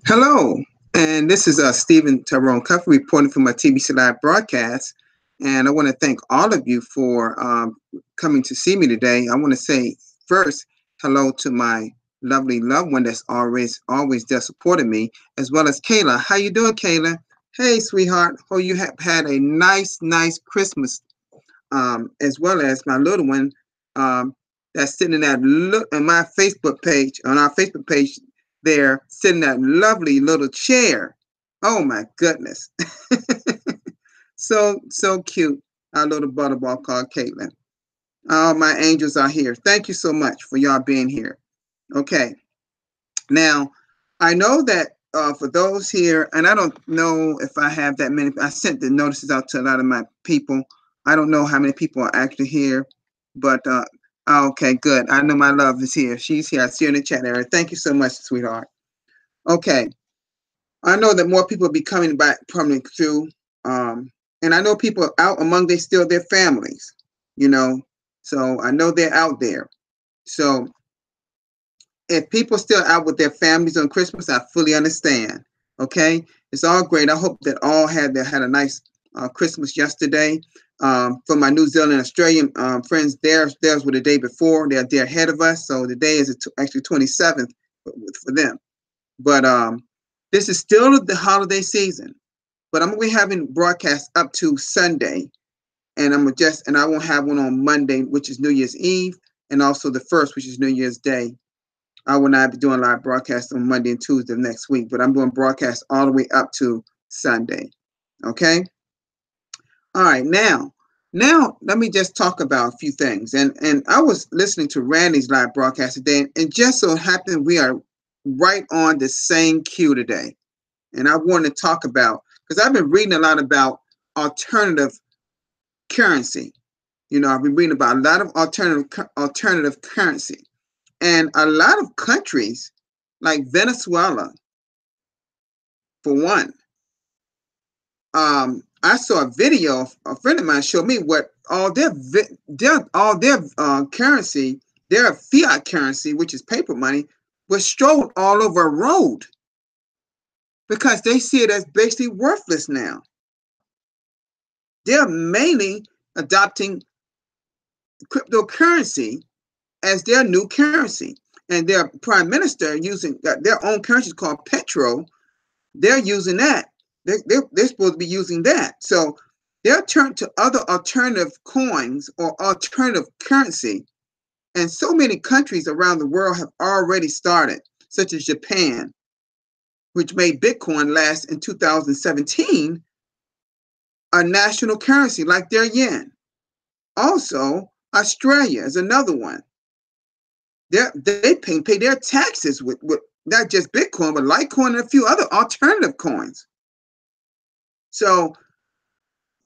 Hello, and this is Stephen Tyrone Cuffey reporting from my TBC Live broadcast. And I want to thank all of you for coming to see me today. I want to say first hello to my lovely loved one that's always there supporting me, as well as Kayla. How you doing, Kayla? Hey, sweetheart. Hope you have had a nice Christmas, as well as my little one um, that's sitting in that look on my Facebook page, on our Facebook page there, sitting in that lovely little chair. Oh my goodness. So cute. Our little butterball called Caitlin. All my angels are here. Thank you so much for y'all being here. Okay. Now, I know that for those here, and I don't know if I have that many, I sent the notices out to a lot of my people. I don't know how many people are actually here, but okay, good. I know my love is here. She's here. I see her in the chat area. Thank you so much, sweetheart. Okay. I know that more people will be coming back permanently through. And I know people out among their families, you know. So I know they're out there. So if people still out with their families on Christmas, I fully understand. Okay, it's all great. I hope that all had a nice Christmas yesterday. For my New Zealand, Australian friends, theirs were the day before. They're ahead of us, so the day is actually 27th for them. But this is still the holiday season. But I'm gonna be having broadcasts up to Sunday, and I won't have one on Monday, which is New Year's Eve, and also the first, which is New Year's Day. I will not be doing live broadcasts on Monday and Tuesday of next week, but I'm doing broadcasts all the way up to Sunday. Okay. All right. Now let me just talk about a few things. And I was listening to Randy's live broadcast today, and just so happened we are right on the same cue today. And I want to talk about, because I've been reading a lot about alternative currency. You know, I've been reading about a lot of alternative currency. And a lot of countries, like Venezuela, for one, I saw a video. A friend of mine showed me what all their currency, their fiat currency, which is paper money, was strewn all over a road because they see it as basically worthless now. They're mainly adopting cryptocurrency as their new currency, and their prime minister using their own currency called petro. They're using that. They're supposed to be using that. So they're turned to other alternative coins or alternative currency. And so many countries around the world have already started, such as Japan, which made Bitcoin last in 2017 a national currency like their yen. Also, Australia is another one. They pay their taxes with not just Bitcoin, but Litecoin and a few other alternative coins. So,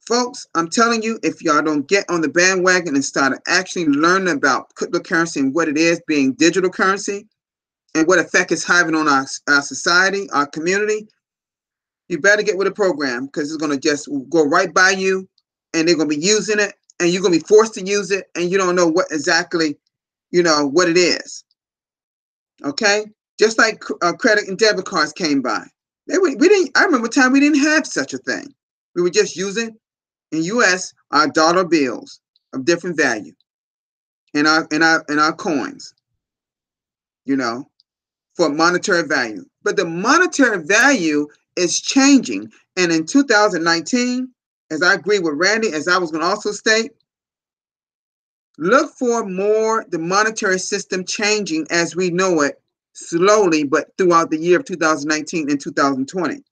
folks, I'm telling you, if y'all don't get on the bandwagon and start actually learning about cryptocurrency and what it is, being digital currency, and what effect it's having on our society, our community, you better get with the program, because it's going to just go right by you, and they're going to be using it, and you're going to be forced to use it, and you don't know what exactly, what it is. Okay? Just like credit and debit cards came by. We didn't. I remember a time we didn't have such a thing. We were just using, in U.S., our dollar bills of different value, and our coins, for monetary value. But the monetary value is changing, and in 2019, as I agree with Randy, as I was going to also state, look for more the monetary system changing as we know it, slowly, but throughout the year of 2019 and 2020.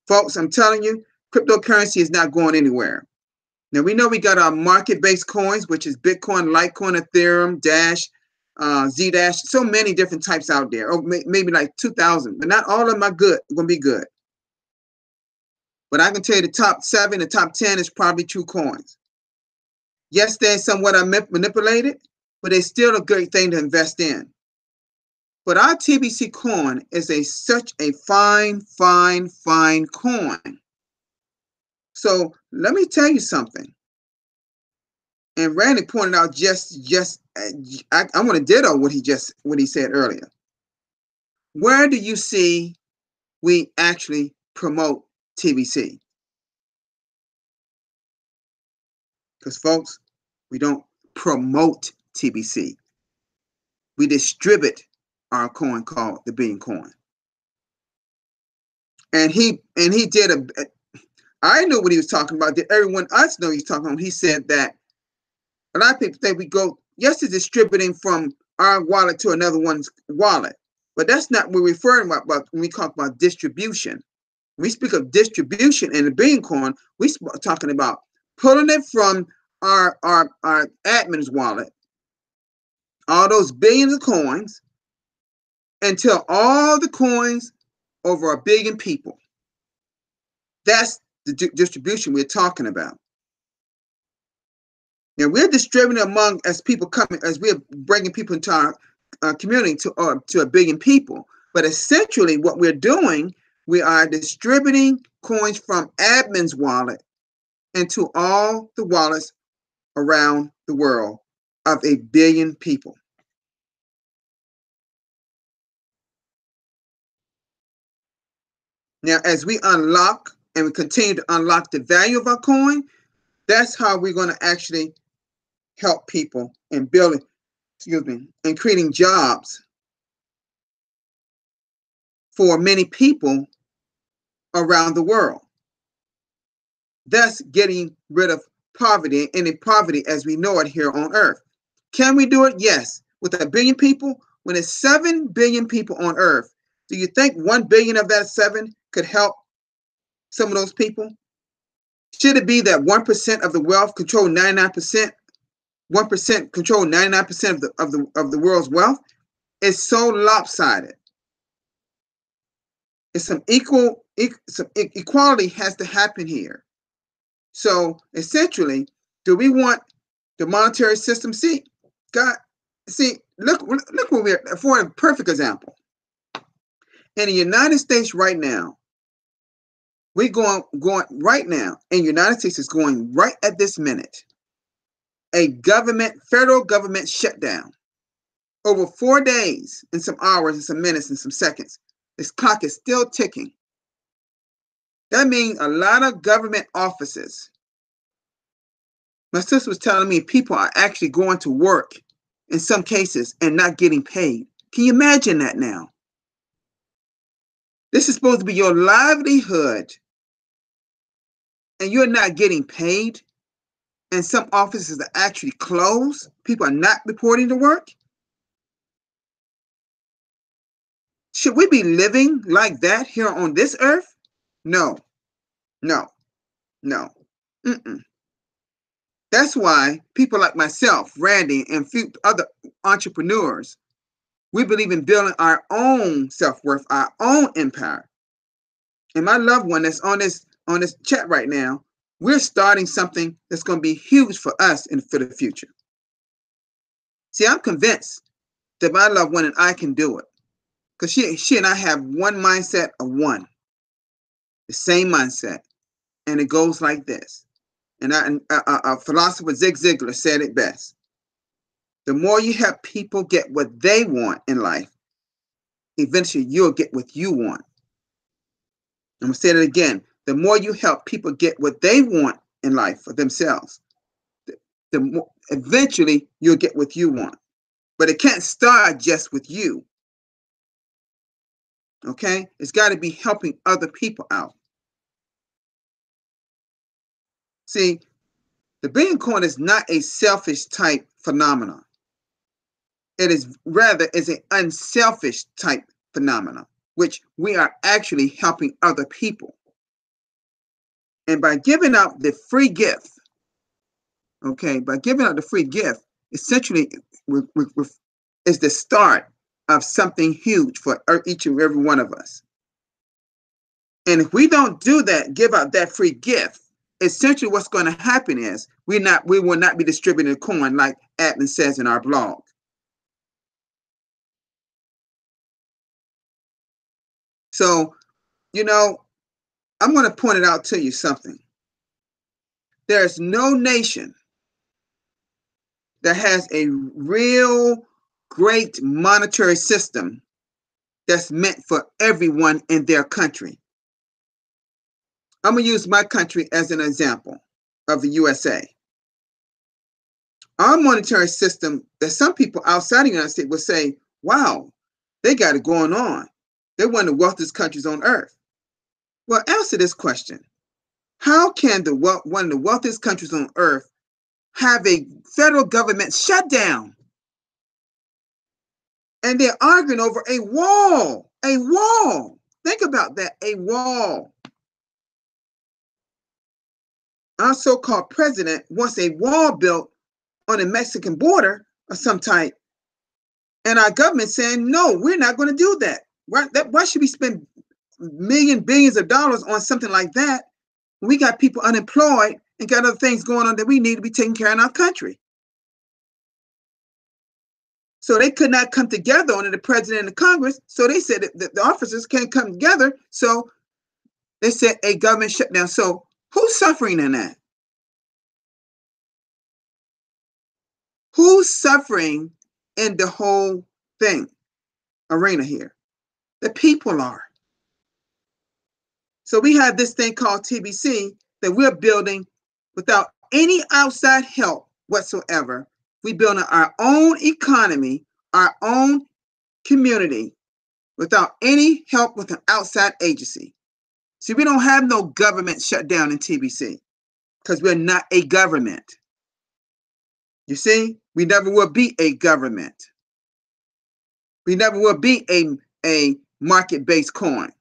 Folks, I'm telling you, cryptocurrency is not going anywhere. Now, we know we got our market-based coins, which is Bitcoin, Litecoin, Ethereum, Dash, Zdash, so many different types out there. Or maybe like 2,000, but not all of them are going to be good. But I can tell you the top 7, the top 10 is probably true coins. Yes, they're somewhat manipulated, but they're still a great thing to invest in. But our TBC coin is such a fine coin. So let me tell you something. And Randy pointed out I want to ditto what he said earlier. Where do you see we actually promote TBC. Because, folks, we don't promote TBC. We distribute our coin called the Billion Coin. And he did I knew what he was talking about. Did everyone else know he's talking about? He said that a lot of people think we go, yes, to distributing from our wallet to another one's wallet. But that's not what we're referring about when we talk about distribution. When we speak of distribution in the Billion Coin, we're talking about pulling it from our admin's wallet, all those billions of coins, until all the coins over 1 billion people. That's the distribution we're talking about. Now we're distributing among as people coming, as we're bringing people into our community to 1 billion people. But essentially, what we're doing, we are distributing coins from admin's wallet into all the wallets around the world of 1 billion people. Now, as we unlock and we continue to unlock the value of our coin, that's how we're going to actually help people in building, and creating jobs for many people around the world. Thus getting rid of poverty, any poverty as we know it here on earth. Can we do it? Yes. With 1 billion people, when there's 7 billion people on earth, do you think 1 billion of that 7 could help some of those people? Should it be that 1% of the wealth control 99%? 1% control 99% of the world's wealth? It's so lopsided. It's some equality has to happen here. So essentially, do we want the monetary system? Look where we're, for a perfect example. In the United States right now, we're going right now, in the United States is going right at this minute, a federal government shutdown. Over 4 days and some hours and some minutes and some seconds. This clock is still ticking. That means a lot of government offices. My sister was telling me people are actually going to work in some cases and not getting paid. Can you imagine that now? This is supposed to be your livelihood and you're not getting paid, and some offices are actually closed. People are not reporting to work. Should we be living like that here on this earth? No, no, no. That's why people like myself, Randy, and a few other entrepreneurs, we believe in building our own self-worth, our own empire. And my loved one that's on this chat right now, we're starting something that's going to be huge for us and for the future. See, I'm convinced that my loved one and I can do it, because she and I have one mindset of one, the same mindset, and it goes like this. And a philosopher, Zig Ziglar, said it best. The more you help people get what they want in life, eventually you'll get what you want. I'm going to say it again. The more you help people get what they want in life for themselves, the more, eventually you'll get what you want. But it can't start just with you. Okay? It's got to be helping other people out. See, the Billion Coin is not a selfish type phenomenon. It is rather is an unselfish type phenomenon, which we are actually helping other people. And by giving out the free gift, okay, by giving out the free gift, essentially is the start of something huge for each and every one of us. And if we don't do that, give out that free gift, essentially what's going to happen is we will not be distributing a coin like admin says in our blog. So, I'm going to point it out to you something. There's no nation that has a real great monetary system that's meant for everyone in their country. I'm going to use my country as an example of the USA. Our monetary system, that some people outside the United States would say, wow, they got it going on. They're one of the wealthiest countries on earth. Well, answer this question. How can one of the wealthiest countries on earth have a federal government shutdown? And they're arguing over a wall. A wall. Think about that. A wall. Our so-called president wants a wall built on the Mexican border of some type. And our government saying, no, we're not going to do that. Why should we spend billions of dollars on something like that? We got people unemployed and got other things going on that we need to be taking care of in our country. So they could not come together under the president and the Congress. So they said that the officers can't come together. So they said a government shutdown. So who's suffering in that? Who's suffering in the whole thing, arena here? The people are. So we have this thing called TBC that we're building without any outside help whatsoever. We're building our own economy, our own community, without any help with an outside agency. See, we don't have no government shutdown in TBC because we're not a government. You see, we never will be a government. We never will be a market-based coin.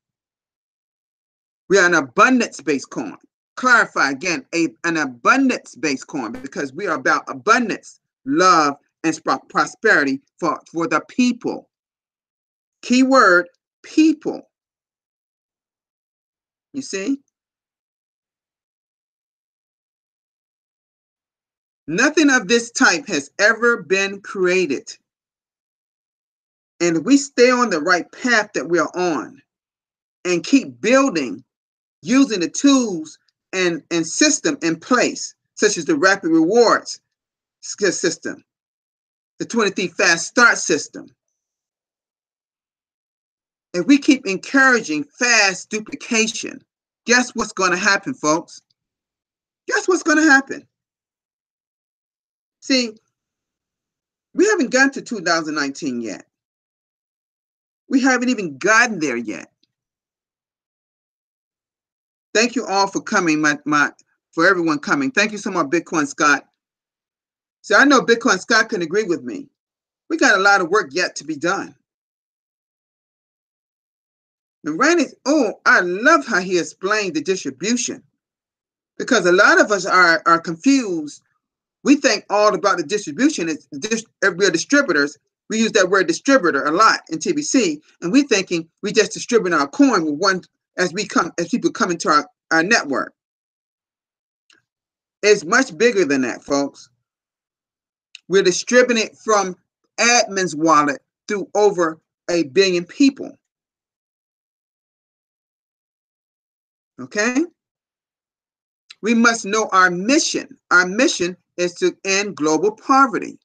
We are an abundance-based coin. Clarify again, an abundance-based coin, because we are about abundance, love, and prosperity for the people. Keyword, people. You see? Nothing of this type has ever been created. And if we stay on the right path that we're on and keep building, using the tools and system in place, such as the rapid rewards system, the 23 fast start system. If we keep encouraging fast duplication, guess what's going to happen, folks? Guess what's going to happen? See, we haven't gotten to 2019 yet. We haven't even gotten there yet. Thank you all for coming, for everyone coming. Thank you so much, Bitcoin Scott. See, I know Bitcoin Scott can agree with me. We got a lot of work yet to be done. And Randy, I love how he explained the distribution, because a lot of us are confused. We think all about the distribution is we're distributors. We use that word distributor a lot in TBC, and we're thinking we just distribute our coin with one as people come into our network. It's much bigger than that, folks. We're distributing it from admin's wallet through over 1 billion people. Okay? We must know our mission. Our mission is to end global poverty.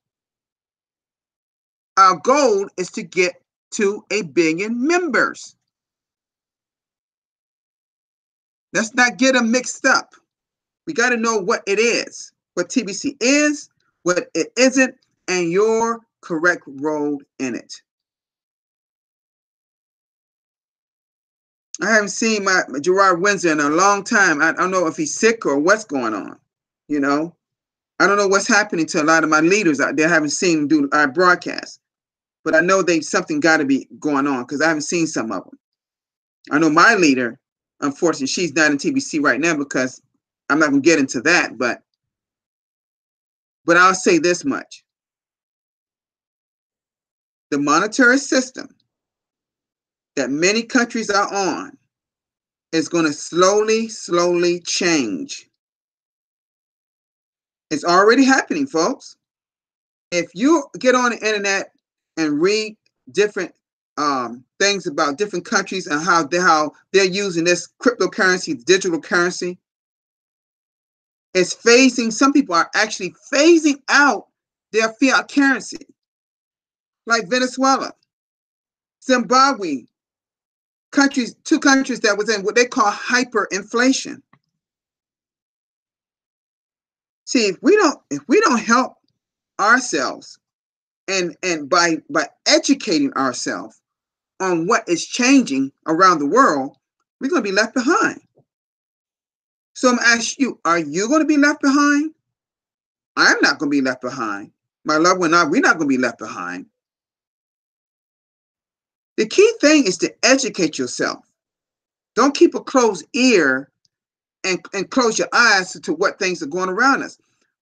Our goal is to get to 1 billion members. Let's not get them mixed up. We got to know what it is, what TBC is, what it isn't, and your correct role in it. I haven't seen my Gerard Windsor in a long time. I don't know if he's sick or what's going on. You know, I don't know what's happening to a lot of my leaders out there. I haven't seen them do our broadcast, but I know something got to be going on because I haven't seen some of them. I know my leader, unfortunately, she's not in TBC right now because I'm not going to get into that, but I'll say this much. The monetary system that many countries are on is going to slowly change. It's already happening, folks. If you get on the internet and read different things about different countries and how they're using this cryptocurrency, digital currency, it's phasing. Some people are actually phasing out their fiat currency, like Venezuela, Zimbabwe, two countries that was in what they call hyperinflation. See, if we don't help ourselves and by educating ourselves on what is changing around the world, we're going to be left behind. So I'm asking you, are you going to be left behind? I'm not going to be left behind. My loved one, we're not going to be left behind. The key thing is to educate yourself. Don't keep a closed ear and close your eyes to what things are going around us.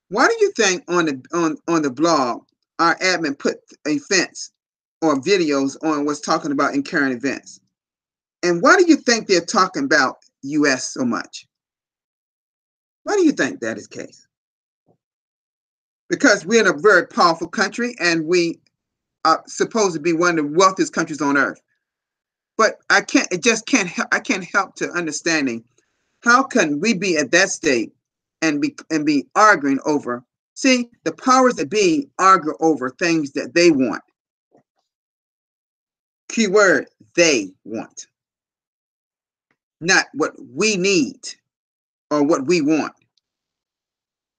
Why do you think on the blog our admin put events or videos on what's talking about in current events? And why do you think they're talking about US so much? Why do you think that is the case? Because we're in a very powerful country and we are supposed to be one of the wealthiest countries on earth. But I can't help to understanding how can we be at that state and be arguing over. See, the powers that be argue over things that they want. Keyword, they want. Not what we need or what we want.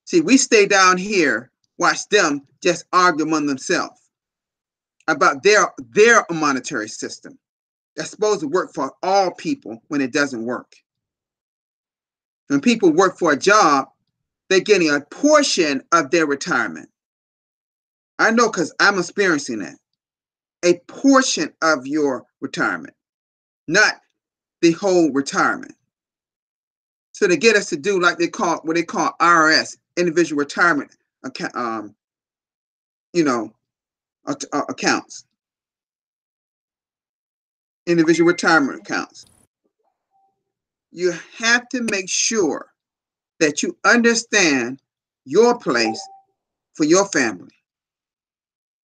See, we stay down here, watch them just argue among themselves about their monetary system that's supposed to work for all people when it doesn't work. When people work for a job, they're getting a portion of their retirement. I know because I'm experiencing that. A portion of your retirement, not the whole retirement. So they get us to do like what they call IRS, individual retirement account, accounts, individual retirement accounts. You have to make sure that you understand your place for your family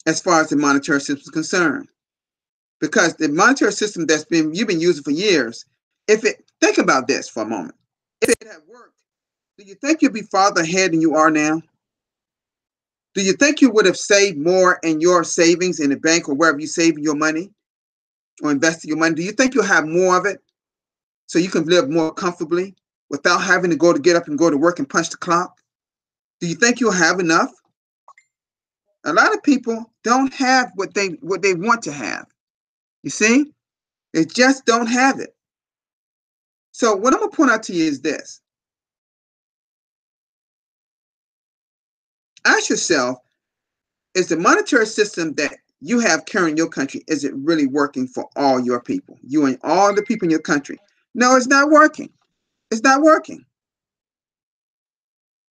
as far as the monetary system is concerned. Because the monetary system you've been using for years, think about this for a moment. If it had worked, do you think you'd be farther ahead than you are now? Do you think you would have saved more in your savings in the bank or wherever you save your money or invested your money? Do you think you'll have more of it so you can live more comfortably without having to get up and go to work and punch the clock? Do you think you'll have enough? A lot of people don't have what they want to have. You see? They just don't have it. So what I'm going to point out to you is this. Ask yourself, is the monetary system that you have currently in your country, is it really working for all your people? You and all the people in your country? No, it's not working. It's not working.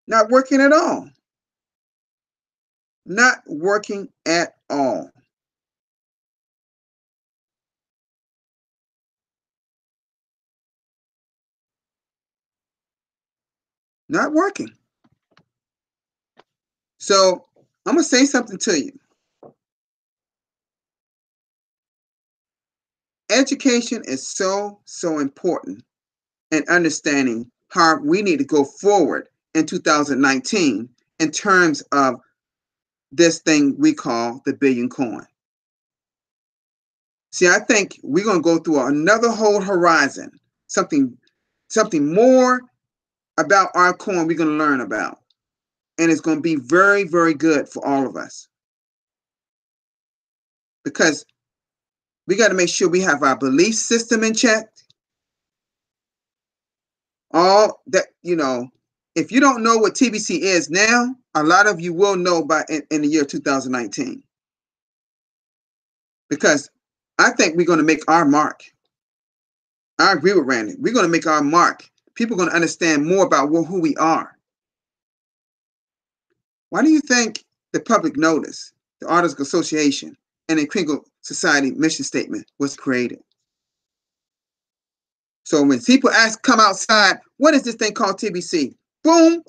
Not working at all. Not working at all. Not working. So I'm going to say something to you. Education is so important in understanding how we need to go forward in 2019 in terms of this thing we call the billion coin. See, I think we're going to go through another whole horizon, something more about our coin we're going to learn about. And it's going to be very, very good for all of us. Because we got to make sure we have our belief system in check. All that, if you don't know what TBC is now, a lot of you will know in the year 2019. Because I think we're going to make our mark. I agree with Randy. We're going to make our mark. People are going to understand more about who we are. Why do you think the Public Notice, the Artists Association, and the Kringle Society mission statement was created? So when people come outside, what is this thing called TBC? Boom,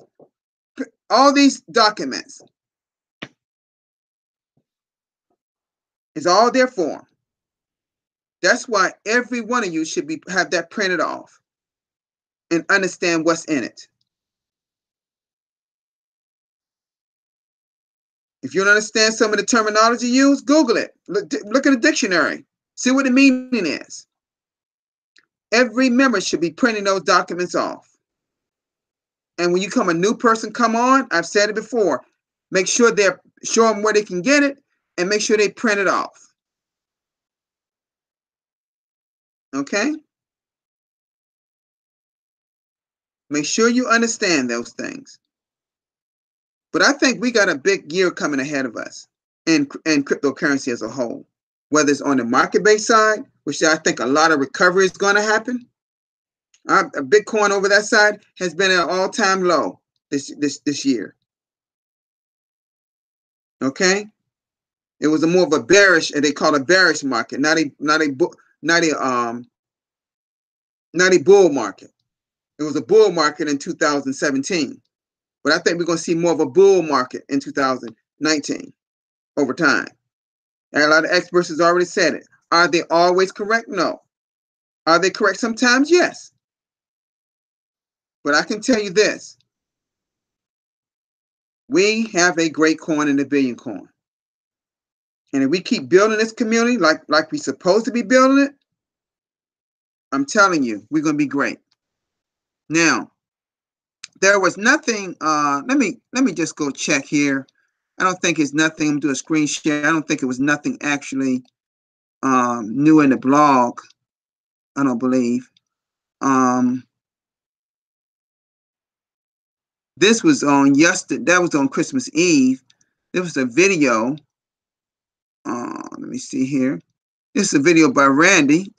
all these documents. It's all there for them. That's why every one of you should have that printed off and understand what's in it. If you don't understand some of the terminology used, Google it. Look at the dictionary. See what the meaning is. Every member should be printing those documents off. And when you come a new person come on, I've said it before, make sure they're show them where they can get it and make sure they print it off. Okay? Make sure you understand those things. But I think we got a big year coming ahead of us in cryptocurrency as a whole, whether it's on the market-based side, which I think a lot of recovery is going to happen. Bitcoin over that side has been at an all-time low this year. Okay, it was more of a bearish, and they call it a bearish market, not a bull market. It was a bull market in 2017, but I think we're going to see more of a bull market in 2019 over time. And a lot of experts has already said it. Are they always correct? No. Are they correct sometimes? Yes. But I can tell you this. We have a great coin in the Billion Coin. And if we keep building this community like we're supposed to be building it, I'm telling you, we're going to be great. Now, there was nothing, let me just go check here. I don't think it's nothing. I'm doing a screen share. I don't think it was nothing actually new in the blog. I don't believe. This was on yesterday. That was on Christmas Eve. There was a video. Let me see here. This is a video by Randy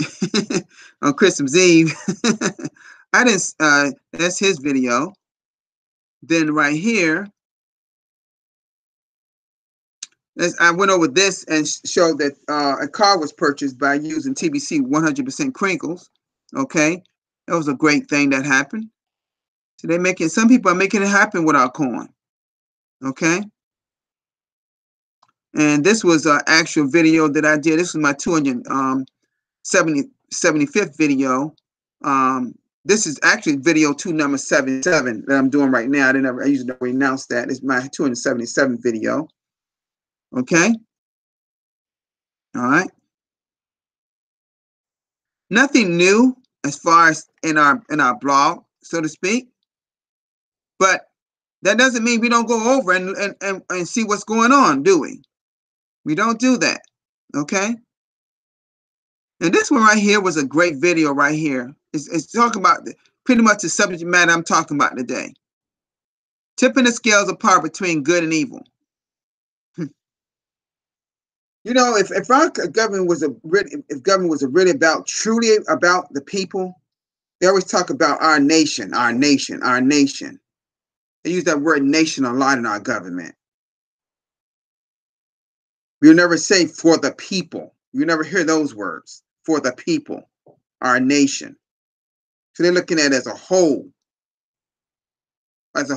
on Christmas Eve. I didn't. That's his video. Then right here, I went over this and showed that a car was purchased by using TBC 100% crinkles. Okay, that was a great thing that happened. So they're making, some people are making it happen with our coin. Okay. And this was an actual video that I did. This was my 275th video. This is actually video number 77 that I'm doing right now. I usually never announce that. It's my 277th video. Okay. All right. Nothing new as far as in our blog, so to speak. But that doesn't mean we don't go over and see what's going on, do we? We don't do that. Okay. And this one right here was a great video right here. It's talking about pretty much the subject matter I'm talking about today. Tipping the scales apart between good and evil. You know, if our government was really truly about the people, they always talk about our nation, our nation, our nation. They use that word nation a lot in our government. You'll never say for the people. You never hear those words, for the people, our nation. So they're looking at it as a whole, but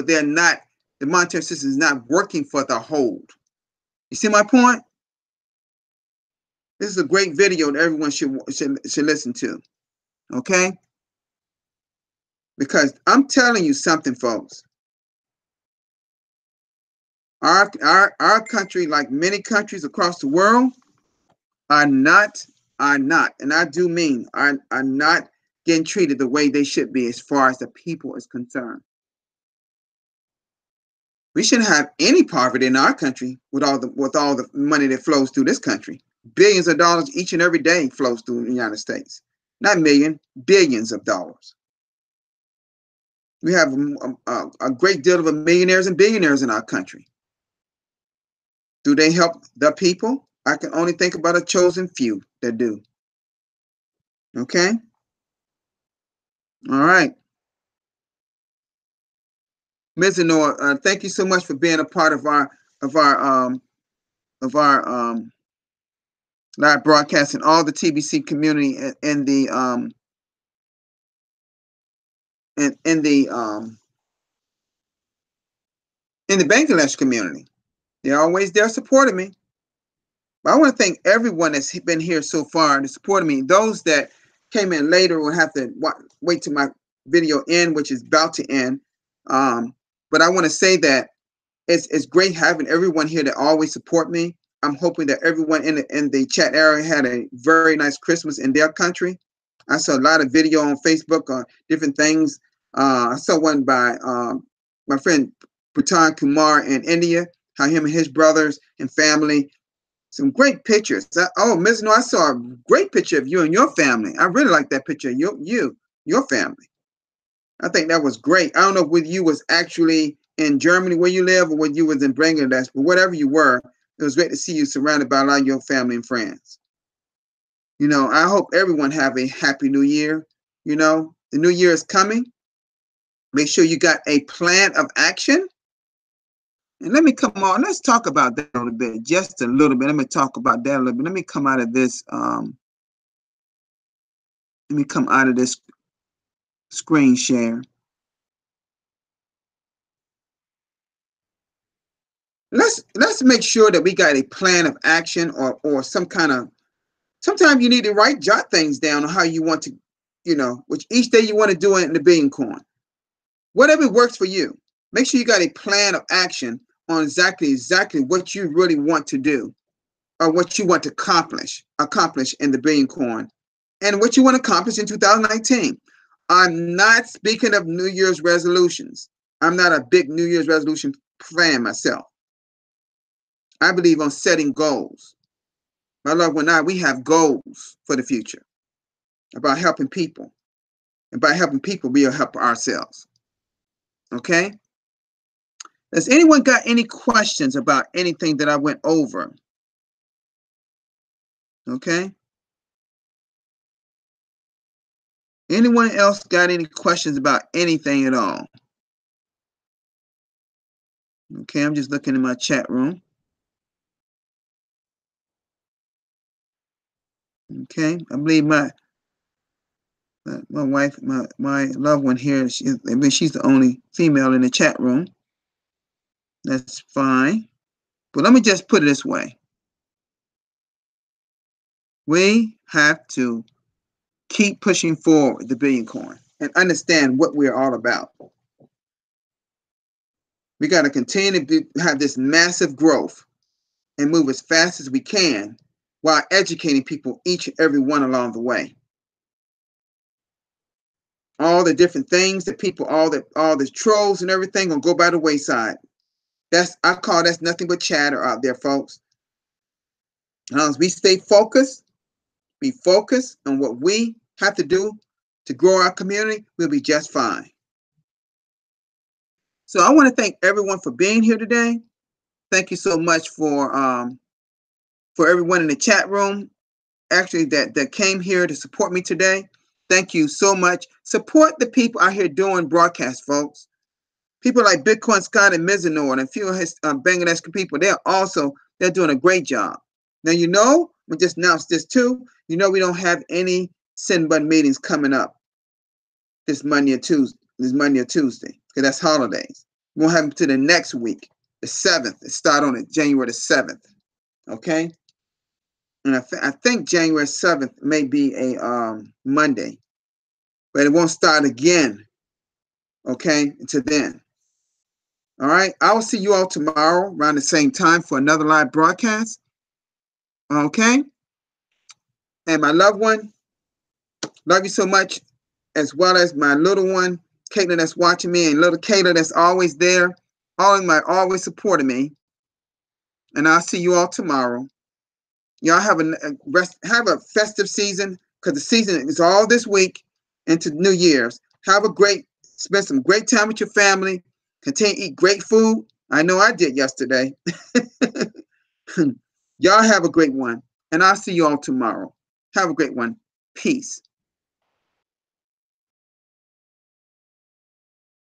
they're not, the monetary system is not working for the whole. You see my point? This is a great video that everyone should listen to, okay? Because I'm telling you something, folks. Our country, like many countries across the world, are not, and I do mean are not getting treated the way they should be as far as the people is concerned. We shouldn't have any poverty in our country with all the money that flows through this country. Billions of dollars each and every day flows through the United States. Not million, billions of dollars. We have a great deal of millionaires and billionaires in our country. Do they help the people? I can only think about a chosen few that do. Okay? All right. Ms. Honor, thank you so much for being a part of our live broadcast and all the TBC community in the Bangladesh community. They're always there supporting me. But I want to thank everyone that's been here so far and supporting me. Those that came in later will have to wait till my video end, which is about to end. But I want to say that it's great having everyone here that always support me. I'm hoping that everyone in the chat area had a very nice Christmas in their country. I saw a lot of video on Facebook on different things. I saw one by my friend Patan Kumar in India, how him and his brothers and family, some great pictures. Oh, Ms. No, I saw a great picture of you and your family. I really like that picture of your family. I think that was great. I don't know whether you was actually in Germany where you live or whether you was in Bangladesh, but whatever you were, it was great to see you surrounded by a lot of your family and friends. You know, I hope everyone have a happy new year. You know, the new year is coming. Make sure you got a plan of action. And let me come on, let's talk about that a little bit, just a little bit. Let me talk about that a little bit. Let me come out of this, screen share. Let's make sure that we got a plan of action or some kind of, sometimes you need to jot things down on how you want to, you know, which each day you want to do it in the Billion Coin. Whatever works for you. Make sure you got a plan of action on exactly what you really want to do or what you want to accomplish in the Billion Coin and what you want to accomplish in 2019. I'm not speaking of New Year's resolutions. I'm not a big New Year's resolution fan myself. I believe on setting goals. My loved one and I, we have goals for the future about helping people. And by helping people, we'll help ourselves. Okay? Has anyone got any questions about anything that I went over? Okay? Anyone else got any questions about anything at all? Okay, I'm just looking in my chat room. Okay, I believe my wife, my loved one here, she's the only female in the chat room. That's fine. But let me just put it this way. We have to keep pushing forward the Billion Coin and understand what we're all about. We got to continue to have this massive growth and move as fast as we can while educating people, each and every one along the way. All the different things that people, all the trolls and everything gonna go by the wayside. I call that's nothing but chatter out there, folks. As long as we stay focused, be focused on what we have to do to grow our community, we'll be just fine. So I want to thank everyone for being here today. Thank you so much for everyone in the chat room, actually that came here to support me today. Thank you so much. Support the people out here doing broadcasts, folks. People like Bitcoin Scott and Mizanor and a few of his Bangladeshi people, they're doing a great job. Now, you know, we just announced this too. You know, we don't have any send button meetings coming up this Monday or Tuesday, because that's holidays. We won't have them to the next week, the 7th. It start on it January the 7th. Okay? And I think January 7th may be a Monday, but it won't start again, okay, until then. All right, I will see you all tomorrow around the same time for another live broadcast, okay? And my loved one, love you so much, as well as my little one, Caitlin, that's watching me, and little Kayla that's always there, always supporting me. And I'll see you all tomorrow. Y'all have a festive season, because the season is all this week into New Year's. Spend some great time with your family. Continue to eat great food. I know I did yesterday. Y'all have a great one. And I'll see you all tomorrow. Have a great one. Peace.